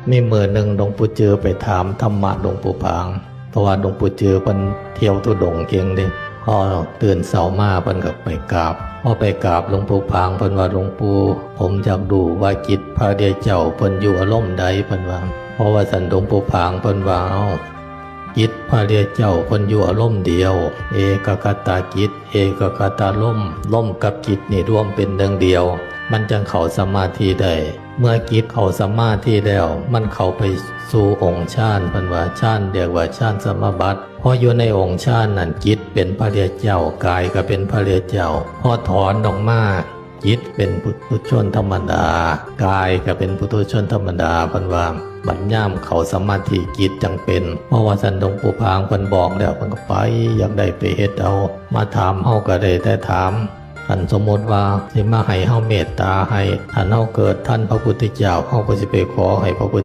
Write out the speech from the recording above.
มีมื้อหนึ่งหลวงปู่จือไปถามธรรมะหลวงปู่ผางเพราะว่าหลวงปู่จือเพิ่นเที่ยวทุดงค์เก่งเด้พอตื่นเช้ามาเพิ่นก็ไปกราบพอไปกราบหลวงปู่ผางเพิ่นว่าหลวงปู่ผมอยากดูว่าจิตพระเดียเจ้าเพิ่นอยู่อารมณ์ใดเพิ่นว่าเพราะว่าสันหลวงปู่ผางเพิ่นว่าจิตพระเดียเจ้าเพิ่นอยู่อารมณ์เดียวเอกคตาจิตเอกคตาลมกับจิตนี่รวมเป็นหนึ่งเดียวมันจังเข้าสมาธิได้เมื่อจิตเข้าสมาธิแล้วมันเข้าไปสู่องค์ฌานเพิ่นว่าฌานเรียกว่าฌานสมาบัติพออยู่ในองค์ฌานนั่นจิตเป็นพระเดียเจ้ากายก็เป็นพระเดียเจ้าพอถอนออกมาจิตเป็นปุถุชนธรรมดากายก็เป็นปุถุชนธรรมดาเพิ่นว่าบัดย่ามเข้าสมาธิจิตจังเป็นเพราะว่าสันหลวงปู่ผางเพิ่นบอกแล้วเพิ่นก็ไปอยากได้ไปเฮ็ดเอามาถามเฮาก็ได้แต่ถามท่านสมมติว่าสิมาให้เฮาเมตตาให้ท่านเฮาเกิดท่านพระพุทธเจ้าเฮาก็สิไปขอให้พระพุทธ